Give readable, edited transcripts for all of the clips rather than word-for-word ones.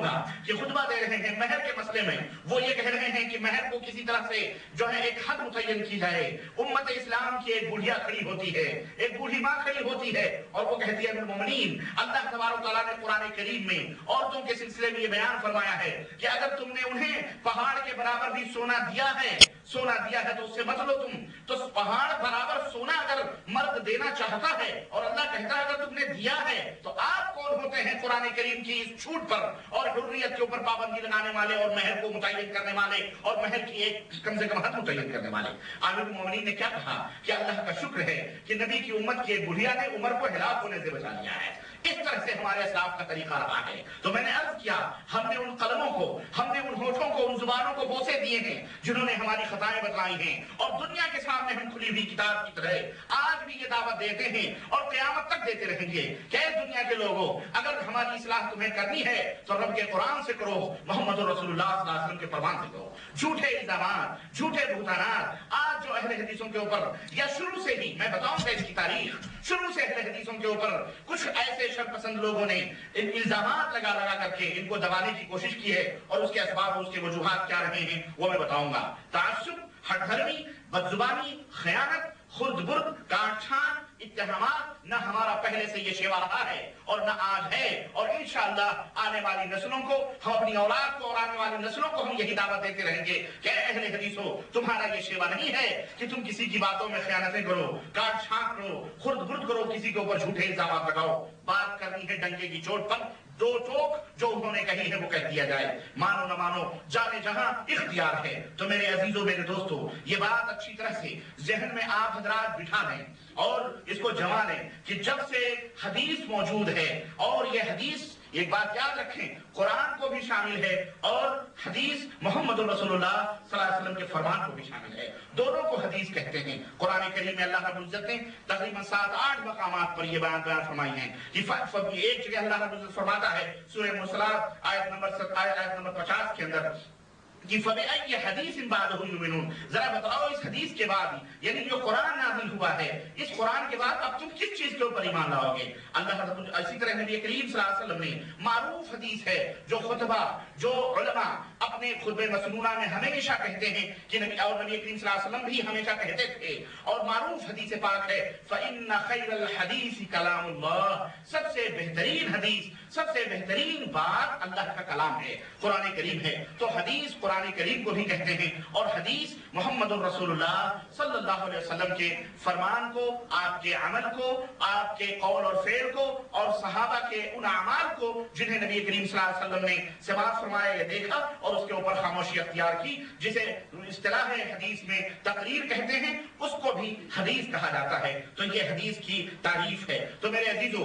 گا کہ خطبہ دے رہے ہیں مہر کے مسئلے میں، وہ یہ کہہ رہے ہیں کہ مہر کو کسی طرح سے جو ہے ایک حد متعین کی جائے۔ امت اسلام کی ایک بوڑھیا کھڑی ہوتی ہے، ایک بوڑھی ماں کھڑی ہوتی ہے، اور وہ کہتی ہے المومنین، اللہ تبارک و تعالیٰ نے قرآن کریم میں عورتوں کے سلسلے میں یہ بیان فرمایا ہے کہ اگر تم نے انہیں پہاڑ کے برابر بھی سونا دیا ہے تو اس سے مت لو تم۔ تو پہاڑ برابر سونا اگر مرد دینا چاہتا ہے اور اللہ کہتا ہے اگر تم نے دیا ہے، تو آپ کون ہوتے ہیں قرآن کریم کی اس چھوٹ پر اور حریت کے اوپر پابندی لگانے والے اور مہر کو متعین کرنے والے اور مہر کی ایک کم سے کم حد متعین کرنے والے؟ امیر المومنین نے کیا کہا کہ اللہ کا شکر ہے کہ نبی کی امت کی ایک بڑھیا نے عمر کو ہلاک ہونے سے بچا لیا ہے۔ اس طرح سے ہمارے اسلاف کا طریقہ رہا ہے۔ تو میں نے عرض کیا، ہم نے ان قلموں کو، ہم نے ان ہونٹوں کو، ان زبانوں کو بوسے دیے ہیں جنہوں نے ہماری خطائیں بتلائی ہیں، اور دنیا کے سامنے ہم کھلی ہوئی کتاب کی طرح آج بھی یہ دعوت دیتے ہیں اور قیامت تک دیتے رہیں گے کہ اے دنیا کے لوگوں، اگر ہماری اصلاح تمہیں کرنی ہے تو رب کے قرآن سے کرو، محمد رسول اللہ صلی اللہ علیہ وسلم کے فرمان سے کرو۔ جھوٹے الزامات، جھوٹے بہتانات آج جو اہل حدیثوں کے اوپر، یا شروع سے ہی میں بتاؤں گا اس کی تاریخ، شروع سے اہل حدیثوں کے اوپر کچھ ایسے شرپسند لوگوں نے ان الزامات لگا کر کے ان کو دبانے کی کوشش کی ہے، اور اس کے اسباب اور اس کے وجوہات کیا رہے ہیں وہ میں بتاؤں گا۔ تعصب، ہٹ دھرمی، بدزبانی، خیانت، خرد برد، کاٹ چھان، اتہامات نہ ہمارا پہلے سے یہ شیوا رہا ہے اور نہ آج ہے، اور انشاءاللہ آنے والی نسلوں کو، ہم اپنی اولاد کو اور آنے والی نسلوں کو ہم یہی دعوت دیتے رہیں گے کہ اے اہل حدیثو، تمہارا یہ شیوا نہیں ہے کہ تم کسی کی باتوں میں خیانتیں کرو، کاٹ چھان کرو، خرد برد کرو، کسی کے اوپر جھوٹے الزامات لگاؤ۔ بات کرنی ہے ڈنکے کی چوٹ پر، دو ٹوک جو انہوں نے کہی ہے وہ کہہ دیا جائے، مانو نہ مانو جانے جہاں اختیار ہے۔ تو میرے عزیزوں، میرے دوستو، یہ بات اچھی طرح سے ذہن میں آپ حضرات بٹھا لیں اور اس کو جما لیں کہ جب سے حدیث موجود ہے، اور یہ حدیث ایک بات یاد رکھیں، قرآن کو بھی شامل ہے اور حدیث محمد رسول اللہ صلی اللہ علیہ وسلم کے فرمان کو بھی شامل ہے، دونوں کو حدیث کہتے ہیں۔ قرآن کریم میں اللہ رب العزت نے تقریباً 7-8 مقامات پر یہ بیان فرمائی ہیں کہ ایک جگہ اللہ رب العزت فرماتا ہے سورہ مرسلات آیت نمبر 50 کے اندر کہ فَبِأَيِّ حَدِيثٍ بَعْدَهُ يُؤْمِنُونَ، ذرا بتاؤ اس حدیث کے بعد، یعنی جو قرآن نازل ہوا ہے، اس قرآن کے بعد اب تم کس چیز کے اوپر ایمان لاؤ گے؟ اللہ اسی طرح نبی کریم صلی اللہ علیہ وسلم نے معروف حدیث ہے جو خطبہ، جو علماء اپنے خطبہ مسنونہ میں ہمیشہ کہتے ہیں کہ نبی کریم صلی اللہ علیہ وسلم بھی ہمیشہ کہتے تھے، اور معروف حدیث پاک ہے فَإِنَّ خَيْرَ الْحَدِيثِ كَلَامُ اللَّهِ، سب سے بہترین حدیث، سب سے بہترین بات اللہ کا کلام ہے، قرآن کریم ہے۔ تو حدیث قرآن کریم کو بھی کہتے ہیں، اور حدیث محمد الرسول اللہ صلی اللہ علیہ وسلم کے فرمان کو، آپ کے عمل کو، آپ کے قول اور فعل کو، اور صحابہ کے ان اعمال کو جنہیں نبی کریم صلی اللہ علیہ وسلم نے سماعت فرمایا یا دیکھا اور اس کے اوپر خاموشی اختیار کی، جسے اصطلاح حدیث میں تقریر کہتے ہیں، اس کو بھی حدیث کہا جاتا ہے۔ تو یہ حدیث کی تعریف ہے۔ تو میرے عزیزو،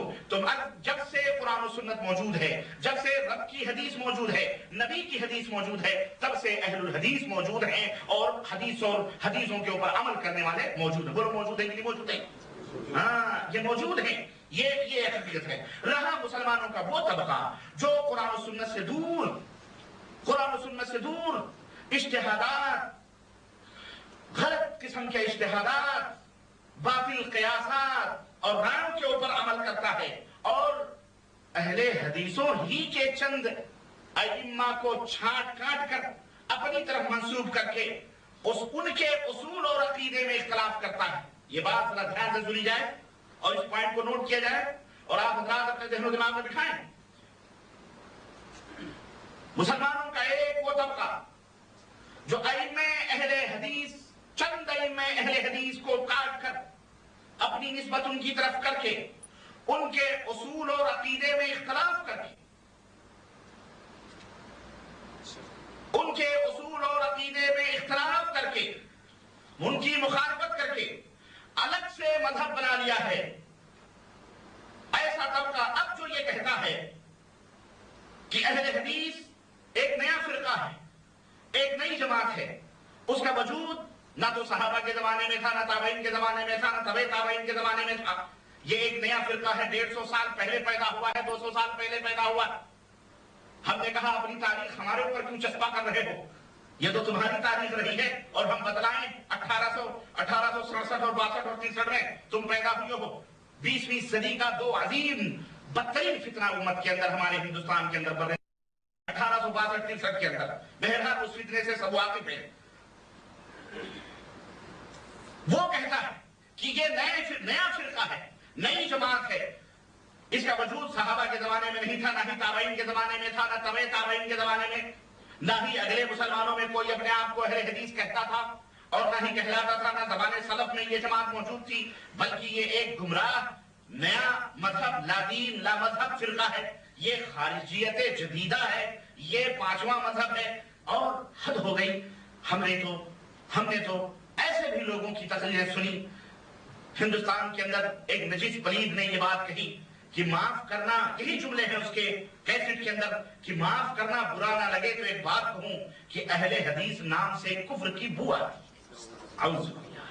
جب سے قرآن و سنت موجود ہے، جب سے رب کی حدیث موجود ہے، نبی کی حدیث موجود ہے، تب سے اہل الحدیث موجود ہیں، اور حدیثوں کے اوپر عمل کرنے والے موجود ہیں۔ بولو موجود ہیں کہ نہیں موجود ہیں؟ ہاں، یہ موجود ہیں، یہ حقیقت ہے۔ رہا مسلمانوں کا وہ طبقہ جو قرآن و سنت سے دور اجتہادات، غلط قسم کے اجتہادات، باطل قیاسات اور رائوں کے اوپر عمل کرتا ہے، اور اہل حدیثوں ہی کے چند ائمہ کو چھانٹ کاٹ کر اپنی طرف منسوب کر کے ان کے اصول اور عقیدے میں اختلاف کرتا ہے۔ یہ بات ذرا دھیان سے سنی جائے اور اس پوائنٹ کو نوٹ کیا جائے، اور آپ حضرات اپنے ذہن و دماغ میں بٹھائیں۔ مسلمانوں کا ایک وہ طبقہ جو ائمہ اہل حدیث، چند ائمہ اہل حدیث کو کاٹ کر اپنی نسبت ان کی طرف کر کے ان کے اصول اور عقیدے میں اختلاف کر کے، ان کے اصول اور عقیدے میں اختلاف کر کے، ان کی مخالفت کر کے الگ سے مذہب بنا لیا ہے، ایسا طبقہ اب جو یہ کہتا ہے کہ اہل حدیث ایک نیا فرقہ ہے، ایک نئی جماعت ہے، اس کا وجود نہ تو صحابہ کے زمانے میں تھا، نہ تابعین کے زمانے میں تھا، نہ تبع تابعین کے زمانے میں تھا، یہ ایک نیا فرقہ ہے، 150 سال پہلے پیدا ہوا ہے، 200 سال پہلے پیدا ہوا ہے۔ ہم نے کہا اپنی تاریخ ہمارے اوپر کیوں چسپا کر رہے ہو؟ یہ تو تمہاری تاریخ رہی ہے، اور ہم بتلائیں 1867 اور 62 اور 63 میں تم پیدا ہوئے ہو۔ 20ویں صدی کا دو عظیم بدترین فتنہ امت کے اندر، ہمارے ہندوستان کے اندر 62-63 کے اندر، بہرحال اس فتنے سے سب واقف ہیں. وہ کہتا ہے کہ یہ نیا فرقہ ہے، نئی جماعت ہے. اس کا وجود صحابہ کے زمانے میں نہیں تھا، نہ ہی تابعین کے زمانے میں تھا، نہ تبع تابعین کے زمانے میں، نہ ہی اگلے مسلمانوں میں کوئی اپنے آپ کو اہل حدیث کہتا تھا اور نہ ہی کہلاتا تھا، نہ زبان سلف میں یہ جماعت موجود تھی، بلکہ یہ ایک گمراہ نیا مذہب، لا دین لا مذہب فرقہ ہے. یہ خارجیت جدیدہ ہے، یہ 5واں مذہب ہے. اور حد ہو گئی. ہم نے تو ایسے بھی لوگوں کی تقریریں سنی. ہندوستان کے اندر ایک نجس پلید نے یہ بات کہی کہ معاف کرنا، یہی جملے ہیں اس کے کیسٹ کے اندر، کہ معاف کرنا برا نہ لگے تو ایک بات کہوں کہ اہل حدیث نام سے کفر کی بو آتی ہے. اعوذ باللہ.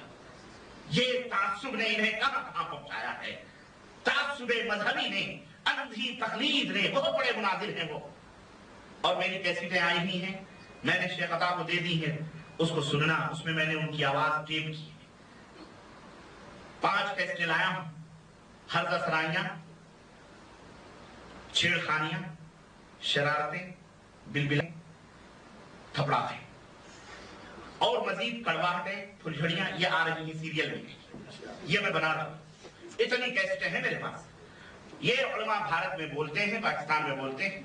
یہ تعصب نے انہیں کہاں پہنچایا ہے. تعصب مذہبی نے، اندھی تقلید نے، بہت بڑے مناظر ہیں وہ. اور میری کیسٹیں آئی ہوئی ہیں، میں نے شیخ عطا کو دے دی ہیں، اس کو سننا. اس میں نے ان کی آواز ٹیپ کی. 5 کیسٹیں لایا ہوں. ہردہ سرائیاں، چھیڑ خانیاں، شرارتیں، بلبلیں، تھپڑاتے اور مزید کڑواہٹیں، پھلجھڑیاں، یہ آ رہی ہیں سیریل میں. یہ میں بنا رہا ہوں. اتنی کیسٹیں ہیں میرے پاس. یہ علماء بھارت میں بولتے ہیں، پاکستان میں بولتے ہیں.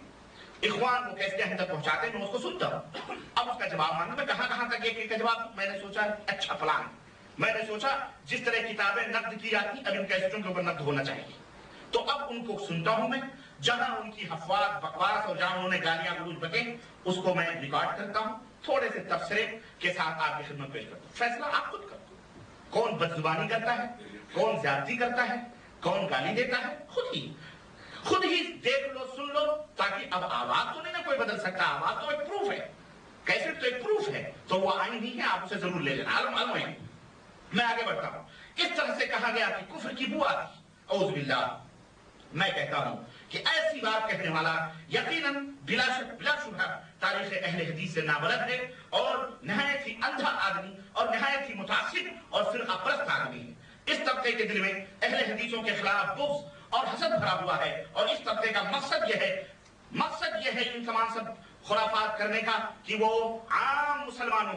اخوان وہ کیسٹیں ہم تک پہنچاتے ہیں، میں اس کو سنتا ہوں. اب اس کا جواب مانگا. میں کہاں تک ایک کا جواب. میں نے سوچا اچھا پلان. میں نے سوچا جس طرح کتابیں نقد کی جاتی، اب ان کیسٹوں کے اوپر نقد ہونا چاہیے. تو اب ان کو سنتا ہوں میں. جہاں ان کی حفاظ بکواس اور جہاں انہوں نے گالیاں گلوچ بکے، اس کو میں ریکارڈ کرتا ہوں، تھوڑے سے تبصرے کے ساتھ آپ کی خدمت پیش کرتا ہوں. فیصلہ آپ خود کرو. کون بدزبانی کرتا ہے، کون زیادتی کرتا ہے، کون گالی دیتا ہے، خود ہی دیکھ لو، سن لو. تاکہ اب آواز تو نہیں نا کوئی بدل سکتا. آواز تو ایک پروف ہے، کیسٹ تو ایک پروف ہے. تو وہ آئین نہیں ہے، آپ اسے ضرور لے لینا. معلوم ہے. میں آگے بڑھتا ہوں. اس طرح سے کہا گیا کہ کفر کی بو آتی. اعوذ باللہ. میں کہتا ہوں کہ ایسی بات کہنے والا یقیناً بلا شبہ تاریخ اہل حدیث سے نابلد ہے اور نہایت ہی اندھا آدمی اور نہایت ہی متعصب اور فرقہ پرست آدمی ہے. اس طبقے کے دل میں اہل حدیثوں کے خلاف بغض اور حسد بھرا ہوا ہے. اور اس طبقے کا مقصد یہ ہے ان تمام سب خرافات کرنے کا کہ وہ عام مسلمانوں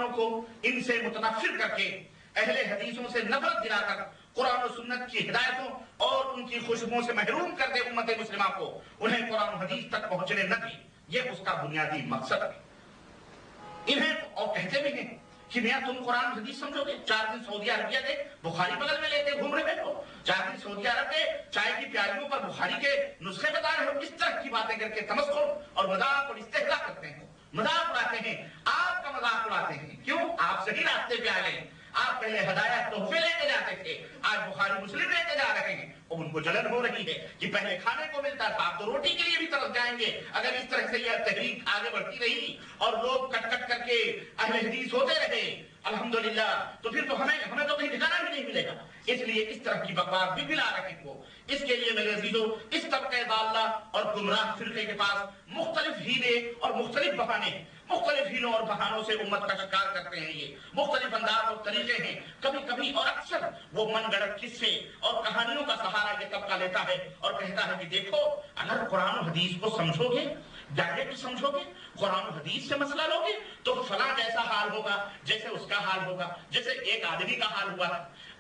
کو ان سے متنفر کر کے، اہل حدیثوں سے نفرت دلا کر، قرآن و سنت کی ہدایتوں اور ان کی خوشبوؤں سے محروم کر دے امت مسلمہ کو، انہیں قرآن و حدیث تک پہنچنے نہ دے. یہ اس کا بنیادی مقصد ہے. انہیں اور کہتے بھی ہیں کہ میاں تم قرآن حدیث سمجھو گے. 4 دن سعودی عربیہ گئے، بخاری بغل میں لیتے گھوم رہے ہو. 4 دن سعودی عرب گئے، چائے کی پیالیوں پر بخاری کے نسخے بتا رہے ہو. اس طرح کی باتیں کر کے تمسخر اور مذاق اور استہزاء کرتے ہیں، مذاق اڑاتے ہیں. آپ کا مذاق اڑاتے ہیں. کیوں؟ آپ صحیح راستے پہ آ گئے. آپ پہلے ہدایت تحفے لے کے جاتے تھے، آج بخاری مسلم لے کے جا رہے ہیں. اور ان کو جلن ہو رہی ہے کہ پہلے کھانے کو ملتا تھا، آپ تو روٹی کے لیے بھی طرف جائیں گے. اگر اس طرح سے یہ تحریک آگے بڑھتی رہی اور لوگ کٹ کٹ کر کے اہل حدیث ہوتے رہے الحمدللہ، تو پھر تو ہمیں تو کہیں ٹھکانہ بھی نہیں ملے گا. اس لیے اس طرح کی بکواس بھی ملا رہے ہیں وہ. اس کے لیے میرے عزیزو، اس طبقہ ضالہ اور گمراہ فرقے کے پاس مختلف ہیلے اور مختلف بہانے، مختلف ہیلوں اور بہانوں سے امت کا شکار کرتے ہیں. یہ مختلف انداز اور طریقے ہیں. کبھی اور اکثر وہ من گڑت قصے اور کہانیوں کا سہارا یہ طبقہ لیتا ہے اور کہتا ہے کہ دیکھو، اگر قرآن و حدیث کو سمجھو گے، ڈائریکٹ سمجھو گے، قرآن و حدیث سے مسئلہ لو گے، تو فلاں جیسا حال ہوگا جیسے اس کا حال ہوگا، جیسے ایک آدمی کا حال ہوا.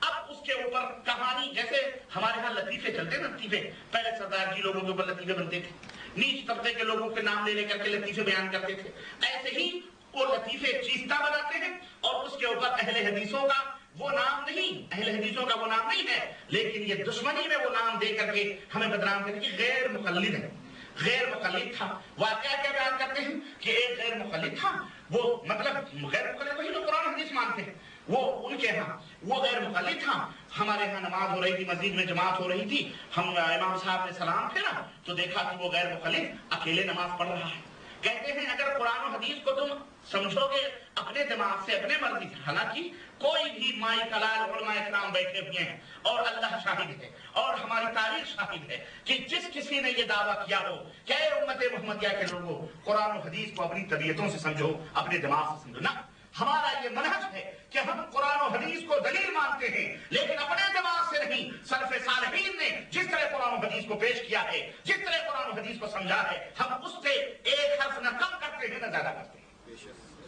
اب اس کے اوپر کہانی، جیسے ہمارے ہاں لطیفے چلتے ہیں. لطیفے پہلے سردار جی لوگوں کے اوپر لطیفے بنتے تھے، نیچ طبقے کے لوگوں کے نام لے کر کے لطیفے بیان کرتے تھے. ایسے ہی وہ لطیفے چیستہ بناتے ہیں اور اس کے اوپر اہل حدیثوں کا وہ نام نہیں ہے، لیکن یہ دشمنی میں وہ نام دے کر کے ہمیں بدنام کرتے کہ غیر مقلد ہے. غیر مقلد تھا. واقعہ کیا بیان کرتے ہیں کہ ایک غیر مقلد تھا. وہ مطلب غیر مقلد وہی جو قرآن حدیث مانتے ہیں، وہ ان کے ہاں وہ غیر مقلد تھا. ہمارے ہاں نماز ہو رہی تھی، مسجد میں جماعت ہو رہی تھی. ہم امام صاحب نے سلام پھیرا تو دیکھا کہ وہ غیر مقلد اکیلے نماز پڑھ رہا ہے. کہتے ہیں اگر قرآن و حدیث کو تم سمجھو گے اپنے دماغ سے، اپنے مرضی سے، حالانکہ کوئی بھی مائی کلال علماء اکرام بیٹھے ہوئے ہیں اور اللہ شاہد ہے اور ہماری تاریخ شاہد ہے کہ جس کسی نے یہ دعویٰ کیا ہو کہ اے امت محمدیہ کے لوگوں، قرآن و حدیث کو اپنی طبیعتوں سے سمجھو، اپنے دماغ سے سمجھو، نہ ہمارا یہ منہج ہے کہ ہم قرآن و حدیث کو دلیل مانتے ہیں، لیکن اپنے دماغ سے نہیں، سلف صالحین نے جس طرح قرآن و حدیث کو پیش کیا ہے، جس طرح قرآن و حدیث کو سمجھا ہے، ہم اس سے ایک حرف نہ کم کرتے ہیں نہ زیادہ کرتے ہیں۔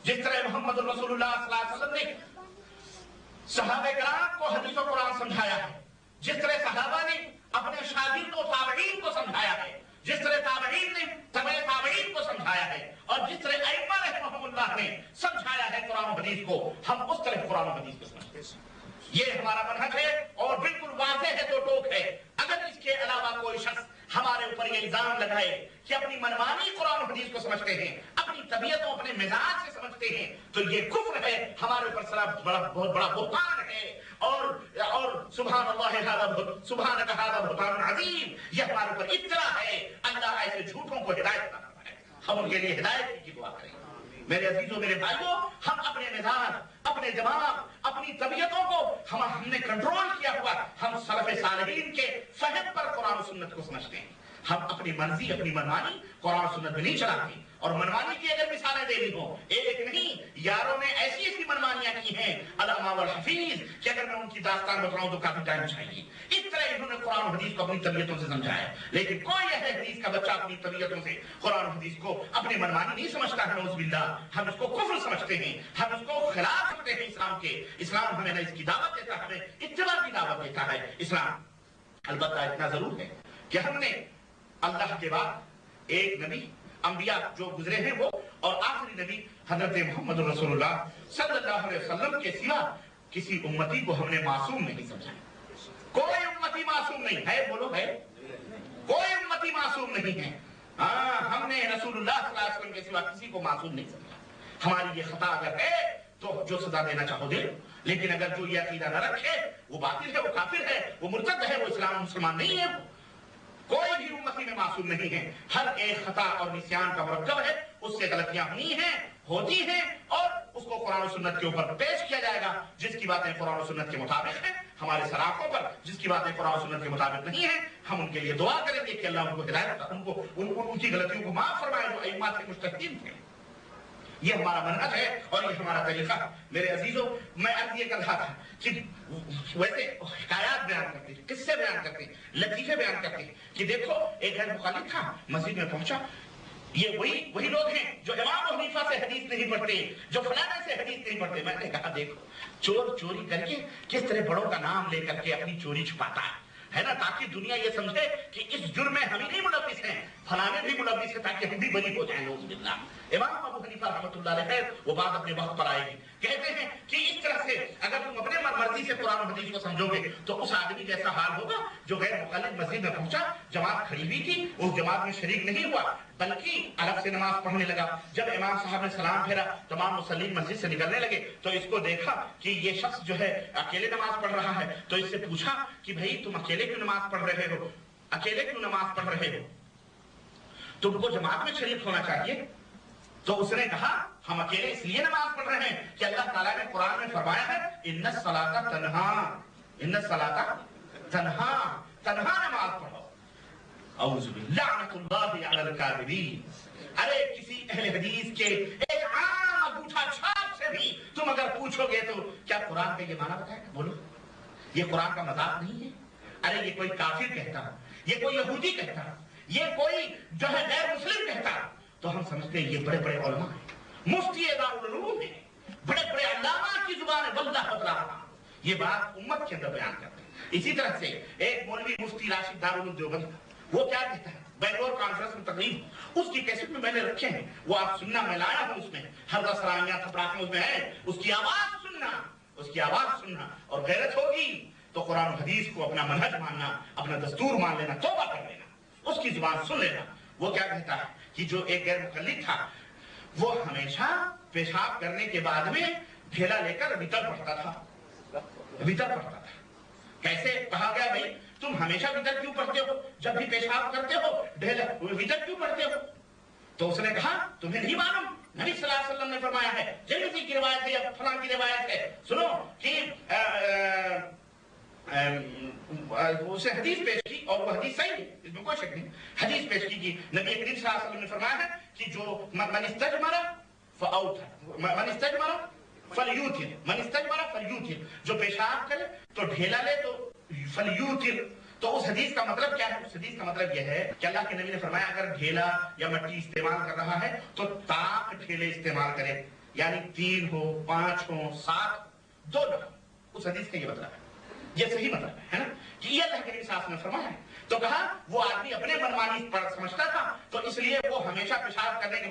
جس طرح محمد رسول اللہ صلی اللہ علیہ وسلم نے صحابہ کرام کو حدیث و قرآن سمجھایا ہے، جس طرح صحابہ نے اپنے شاگرد و تابعین کو سمجھایا ہے، جس طرح تابعین نے تبع تابعین کو سمجھایا ہے، اور جس طرح ائمہ رحمہم اللہ نے سمجھایا ہے قرآن و حدیث کو، ہم اس طرح قرآن و حدیث کو سمجھتے ہیں۔ یہ ہمارا منہج ہے اور بالکل واضح ہے، دو ٹوک ہے۔ اگر اس کے علاوہ کوئی شخص ہمارے اوپر یہ الزام لگائے کہ اپنی منمانی قرآن و حدیث کو سمجھتے ہیں، اپنی طبیعتوں اپنے مزاج سے سمجھتے ہیں، تو یہ کفر ہے، ہمارے اوپر بہت بڑا بہتان ہے، اور سبحان اللہ سبحانک ھذا بہتان عظیم، یہ ہمارے اوپر ابتلا ہے۔ اللہ ایسے جھوٹوں کو ہدایت کرتا ہے، ہم ان کے لیے ہدایت کی دعا کریں۔ میرے عزیزوں، میرے بھائیوں، ہم اپنے مزاج، اپنے دماغ، اپنی طبیعتوں کو ہم نے کنٹرول کیا ہوا، ہم سلف صالحین کے فہم پر قرآن و سنت کو سمجھتے ہیں۔ ہم اپنی مرضی، اپنی منمانی قرآن و سنت میں نہیں چلاتے، اور منمانی کی اگر مثالیں دینی ہوں، ایک نہیں، یاروں نے ایسی ایسی منمانیاں کی ہیں علامہ والحفیظ کہ اگر میں ان کی داستان بتاؤں تو کافی ٹائم چاہیے۔ اس طرح انہوں نے قرآن و حدیث کو اپنی طبیعتوں سے سمجھا ہے، لیکن کوئی اہل حدیث کا بچہ اپنی طبیعتوں سے قرآن و حدیث کو اپنی منمانی نہیں سمجھتا ہے، نعوذ باللہ۔ ہم اس کو کفر سمجھتے ہیں، ہم اس کو خلاف سمجھتے ہیں اسلام کے۔ اسلام ہمیں نہ اس کی دعوت دیتا ہے، ہمیں اتباع کی دعوت دیتا ہے اسلام۔ البتہ اتنا ضرور ہے کہ ہم نے اللہ کے بعد ایک نبی، انبیاء جو گزرے ہیں وہ، اور آخری نبی حضرت محمد رسول اللہ صلی اللہ علیہ وسلم کے سوا کسی امتی کو ہم نے معصوم نہیں سمجھا۔ کوئی امتی معصوم نہیں ہے، بولو ہے، کوئی امتی معصوم نہیں ہے۔ ہم نے رسول اللہ صلی اللہ علیہ وسلم کے سوا کسی کو معصوم نہیں سمجھا۔ ہماری یہ خطا اگر ہے تو جو سزا دینا چاہو دے، لیکن اگر جو یہ عقیدہ نہ رکھے وہ باطل ہے، وہ کافر ہے، وہ مرتد ہے، وہ اسلام مسلمان نہیں ہے۔ کوئی بھی امتی میں معصوم نہیں ہے، ہر ایک خطا اور نسیان کا مرکب ہے، اس سے غلطیاں ہوتی ہیں، اور اس کو قرآن و سنت کے اوپر پیش کیا جائے گا۔ جس کی باتیں قرآن و سنت کے مطابق ہیں ہمارے سراخوں پر، جس کی باتیں قرآن و سنت کے مطابق نہیں ہیں، ہم ان کے لیے دعا کریں گے کہ اللہ ان کو ہدایت، ان کی غلطیوں کو معاف فرمائے جو ائمہ تھے، مجتہدین تھے۔ یہ ہمارا منہج ہے اور یہ ہمارا طریقہ ہے۔ میرے عزیزوں، میں عرض یہ کر رہا تھا کہ ویسے حکایات بیان کرتے ہیں، قصے بیان کرتے ہیں، لطیفے بیان کرتے ہیں کہ دیکھو ایک غیر مخالف تھا، مسجد میں پہنچا، یہ وہی لوگ ہیں جو امام ابو حنیفہ سے حدیث نہیں پڑھتے، جو فلانے سے حدیث نہیں پڑھتے۔ میں نے کہا دیکھو، چور چوری کر کے کس طرح بڑوں کا نام لے کر کے اپنی چوری چھپاتا ہے نا، تاکہ دنیا یہ سمجھے کہ اس جرم میں ہم ہی نہیں ملوث ہیں، فلانے بھی ملوث ہیں، تاکہ ہم بھی بری ہو جائیں، نعوذ باللہ۔ امام ابو حنیفہ رحمۃ اللہ علیہ، وہ بات اپنے وقت پر آئے گی، کہتے ہیں کہ اس طرح سے اگر تم اپنے مرضی سے قرآن و حدیث کو سمجھو گے تو اس آدمی جیسا حال ہوگا جو غیر مخالف مسجد میں پہنچا، جماعت کھڑی ہوئی تھی، اس جماعت میں شریک نہیں ہوا بلکہ الگ سے نماز پڑھنے لگا۔ جب امام صاحب نے سلام پھیرا، تمام مصلین مسجد سے نکلنے لگے تو اس کو دیکھا کہ یہ شخص جو ہے اکیلے نماز پڑھ رہا ہے، تو اس سے پوچھا کہ بھائی تم اکیلے کیوں نماز پڑھ رہے ہو، اکیلے کیوں نماز پڑھ رہے ہو، تم کو جماعت میں شریک ہونا چاہیے۔ تو اس نے کہا ہم اکیلے اس لیے نماز پڑھ رہے ہیں کہ اللہ تعالیٰ نے قرآن میں فرمایا ہے ان الصلاۃ تنہا نماز پڑھو۔ اعوذ باللہ لعنۃ اللہ علی الکاذبین۔ ارے کسی اہل حدیث کے ایک عام انگوٹھا چھاپ سے بھی تم اگر پوچھو گے تو کیا قرآن کا یہ معنی بتائے گا؟ بولو، یہ قرآن کا مذاق نہیں ہے۔ ارے یہ کوئی کافر کہتا، یہ کوئی یہودی کہتا، یہ کوئی جو ہے غیر مسلم کہتا، تو ہم سمجھتے ہیں یہ بڑے بڑے علماء ہیں، مفتی دارالعلوم ہیں، بڑے بڑے علامہ کی زبان واللہ بتلا رہا، یہ بات امت کے اندر بیان کرتے ہیں۔ اسی طرح سے ایک مولوی مفتی راشد دارالعلوم دیوبند، وہ کیا کہتا ہے، بنگلور کانفرنس میں تقریب، اس کی کیسٹ میں میں نے رکھے ہیں، وہ آپ سننا، میں لایا ہوں، اس میں ہر دسرائیاں تھپڑاکیں اس میں ہیں، اس کی آواز سننا، اس کی آواز سننا، اور غیرت ہوگی تو قرآن و حدیث کو اپنا منہج ماننا، اپنا دستور مان لینا، توبہ کر لینا، اس کی زبان سن لینا۔ وہ کیا کہتا ہے کہ جو ایک غیر مقلد تھا وہ ہمیشہ پیشاب کرنے کے بعد میں ڈھیلا لے کر وطر پڑھتا تھا، وطر پڑھتا تھا۔ کیسے کہا گیا بھائی تم ہمیشہ وطر کیوں پڑھتے ہو، جب بھی پیشاب کرتے ہو ڈھیلا وطر کیوں پڑھتے ہو؟ تو اس نے کہا تمہیں نہیں معلوم، نبی صلی اللہ علیہ وسلم نے فرمایا ہے، ترمذی کی روایت ہے یا فلاں کی روایت ہے، سنو کہ اسے حدیث پیش کی اور وہ حدیث صحیح ہے، اس میں کوئی شک نہیں، حدیث پیش کی کہ نبی کریم صلی اللہ علیہ وسلم نے فرمایا ہے کہ جو من استجمر فاوتر، من استجمر فلیوتر، من استجمر فلیوتر، جو پیشاب کرے تو ڈھیلا لے تو فلیوتر۔ تو اس حدیث کا مطلب کیا ہے؟ اس حدیث کا مطلب یہ ہے کہ اللہ کے نبی نے فرمایا اگر ڈھیلا یا مٹی استعمال کر رہا ہے تو طاق ڈھیلے استعمال کرے، یعنی 3 ہو 5 ہو 7 2 نہ۔ اس حدیث کا یہ مطلب ہے، یہ صحیح مطلب ہے نا کہ یہ اللہ کے نبی صلی اللہ علیہ وسلم نے فرمایا ہے۔ تو کہا وہ آدمی اپنے منمانی پر سمجھتا تھا، تو اس لیے وہ ہمیشہ پیشاب کرنے کے بعد